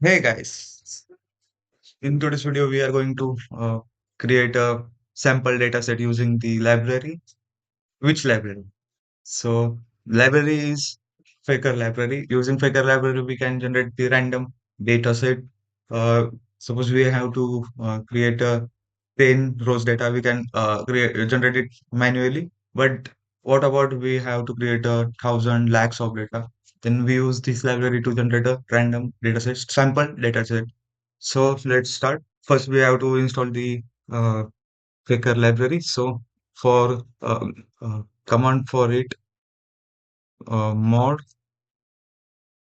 Hey guys, in today's video we are going to create a sample data set using the library. Which library? So library is Faker library. Using Faker library we can generate the random data set. Uh, Suppose we have to create a 10 rows data, we can generate it manually. But what about we have to create a thousand lakhs of data? Then we use this library to generate a random data set, sample data set. So let's start. First, we have to install the Flickr library. So for command for it, mod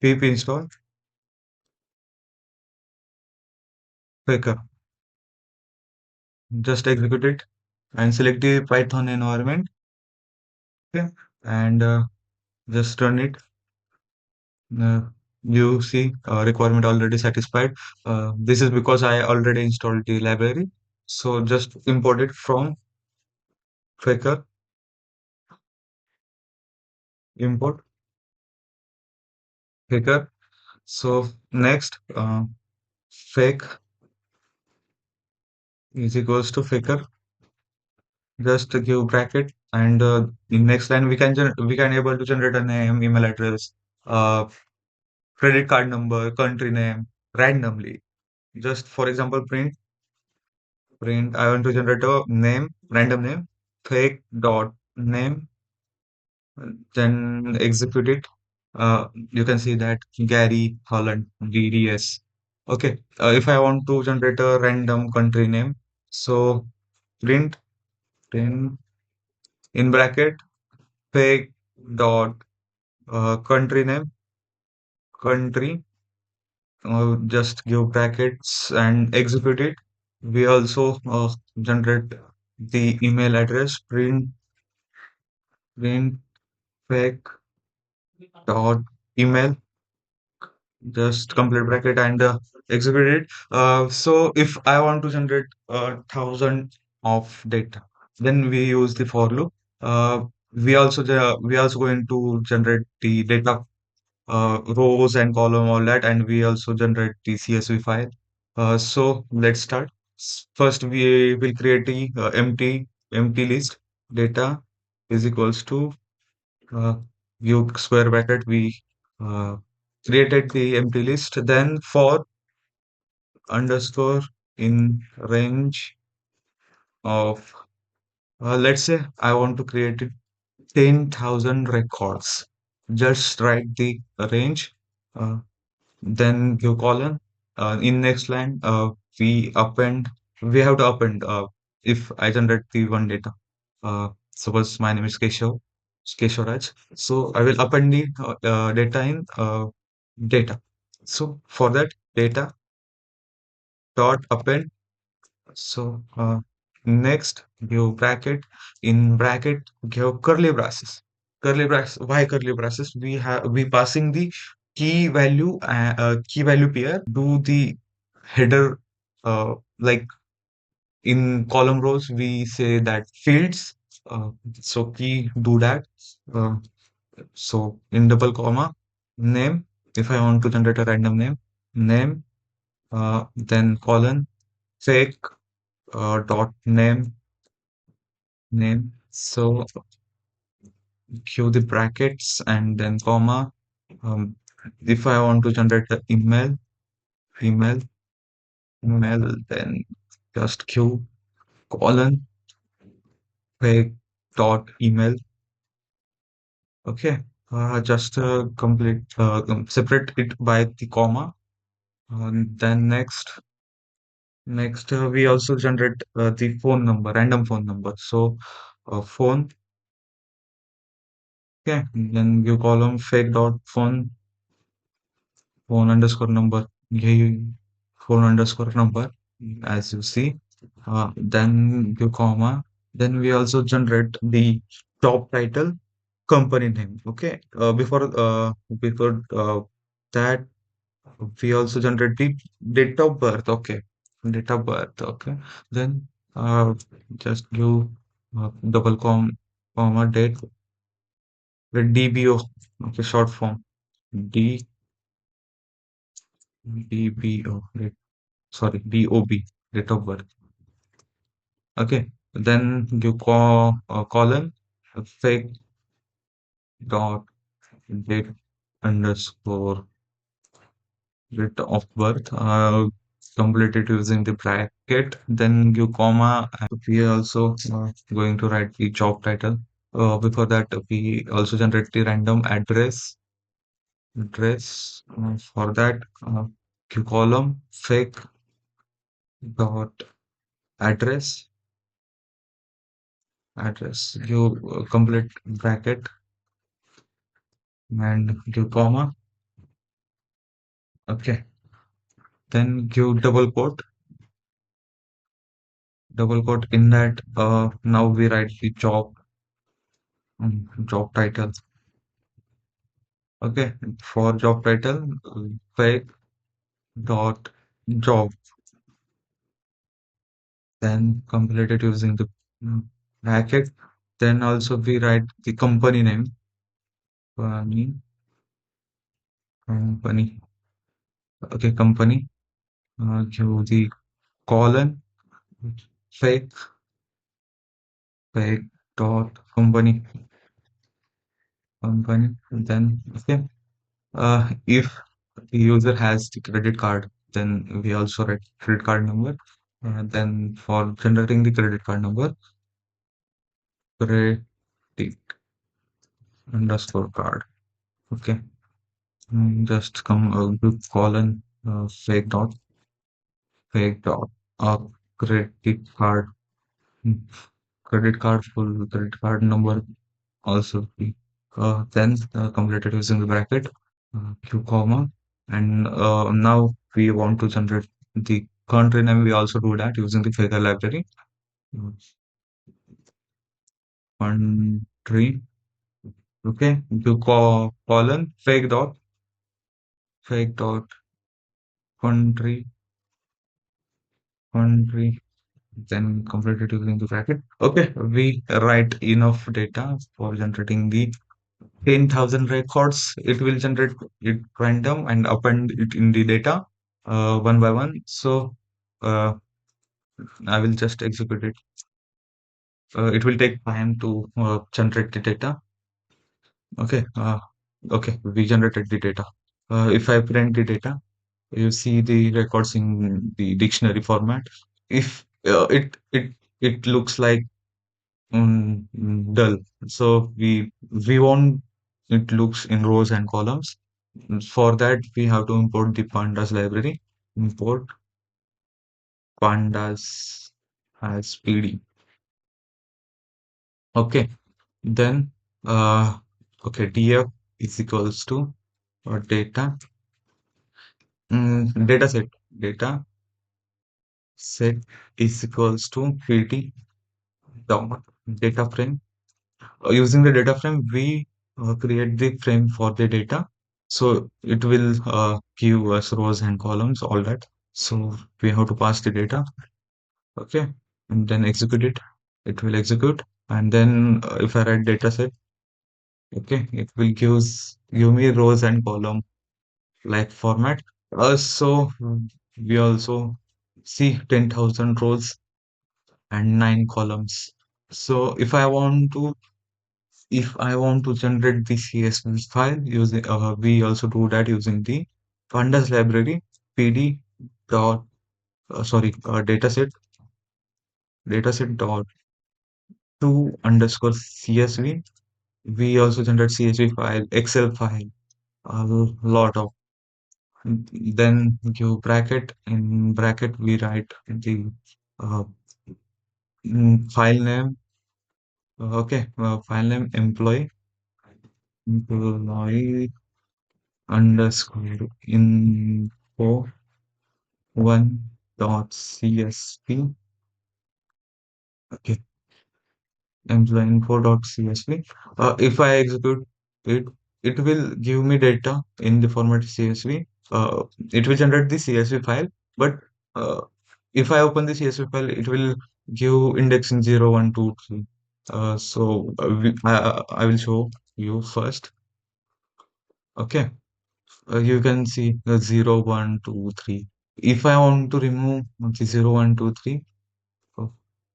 pip install Flickr. Just execute it and select the Python environment. Okay, and just run it. Uh, you see requirement already satisfied. This is because I already installed the library. So just import it from Flickr. Import Flickr. So next, fake is equals to Flickr. Just give bracket, and in next line we can able to generate a name, email address, uh, credit card number, country name randomly. Just for example, print. I want to generate a name, random name, fake dot name, then execute it. You can see that Gary Holland DDS. Okay. If I want to generate a random country name, so print print in bracket fake dot country name, country, just give brackets and execute it. We also generate the email address, print fake dot email, just complete bracket and execute it. So if I want to generate 1,000 of data, then we use the for loop. We also going to generate the data rows and column, all that, and we also generate the CSV file. So let's start. First, we will create the empty list. Data is equals to uh, view square bracket. We uh, created the empty list. Then for underscore in range of let's say I want to create 10,000 records. Just write the range. Uh, then give colon. In next line, we have to append if I generate the one data. Suppose my name is Keshavraj. So I will append the data in data. So for that, data dot append. So next, give bracket. In bracket, give curly braces. Why curly braces? We passing the key value pair. Do the header like in column rows we say that fields. So key do that. Uh, so in double comma name. If I want to generate a random name. Then colon fake dot name. So give the brackets and then comma. Um, if I want to generate the email, then just give colon fake dot email. Okay. Just complete separate it by the comma. Then next we also generate the phone number, random phone number. So phone. Okay. Then give column fake dot phone underscore number. Yeah, phone underscore number, as you see. Then give comma. Then we also generate the job title, company name. Okay. Before that, we also generate the date of birth. Okay. Date of birth. Okay. Then just give double comma date with DBO. Okay. Short form. DBO, sorry, DOB, date of birth. Okay, then you call column fake dot date underscore date of birth. Complete it using the bracket. Then you comma. And we are also going to write the job title. Before that, we also generate the random address. For that, Q column fake dot address you complete bracket and give comma. Okay, then give double quote in that. Now we write the job title. Okay, for job title, fake dot job, then complete it using the mm, bracket. Then also we write the company name. company company okay, company. Give the colon fake fake dot company. Then okay, if the user has the credit card, then we also write credit card number. Then for generating the credit card number, credit underscore card. Okay. Just come group colon fake dot uh, credit card mm, credit card full credit card number also. Then completed using the bracket, q comma, and now we want to generate the country name. We also do that using the Faker library. Uh, Country. Okay, you colon fake dot country, then completed using the bracket. Okay, we write enough data for generating the 10,000 records. It will generate it random and append it in the data one by one. So uh, I will just execute it. It will take time to generate the data. Okay, we generated the data. If I print the data, you see the records in the dictionary format. If it looks like dull, so we want it looks in rows and columns. For that, we have to import the pandas library. Import pandas as PD. Okay, then okay, df is equals to data set is equals to pt dot data frame. Using the data frame, we create the frame for the data. So it will give us rows and columns, all that. So we have to pass the data. Okay, and then execute it. It will execute. And then if I write data set, okay, it will give me rows and column like format. So we also see 10,000 rows and 9 columns. So if I want to generate the CSV file using, we also do that using the pandas library pd dot sorry dataset dot to underscore CSV. We also generate CSV file, Excel file, a lot of. Then you bracket, in bracket we write the uh, file name. File name employee underscore info one dot CSV. Okay, employee info.csv. If I execute it, it will give me data in the format CSV. It will generate the CSV file, but uh, if I open the CSV file, it will give indexing 0, 1, 2, 3. I will show you first. Okay. You can see 0, 1, 2, 3. If I want to remove the 0, 1, 2, 3, uh,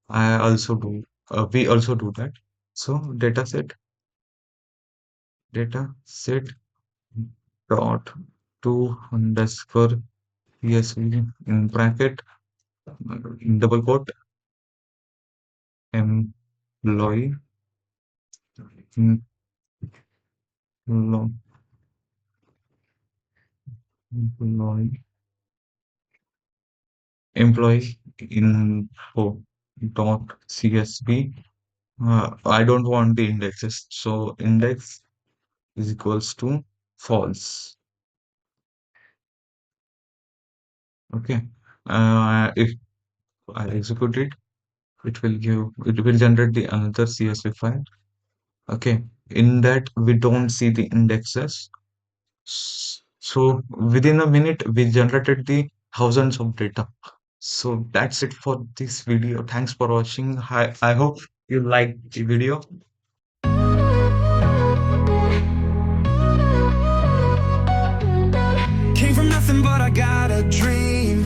I also do. We also do that. So data set dot to underscore CSV in bracket in double quote employee employee employee employee info dot CSV. I don't want the indexes, so index is equals to false. Okay. If I execute it, it will generate the another CSV file. Okay. In that we don't see the indexes. So within a minute we generated the thousands of data. So that's it for this video. Thanks for watching. I hope you liked the video. Came from nothing, but I got a dream.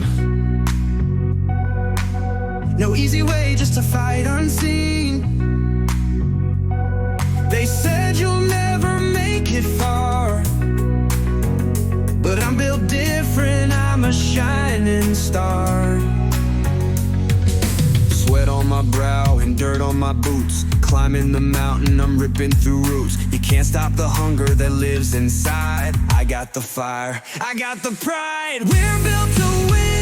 No easy way, just to fight unseen. They said you'll never make it far, but I'm built different, I'm a shining star. Sweat on my brow and dirt on my boots. Climbing the mountain, I'm ripping through roots. You can't stop the hunger that lives inside. I got the fire, I got the pride. We're built to win.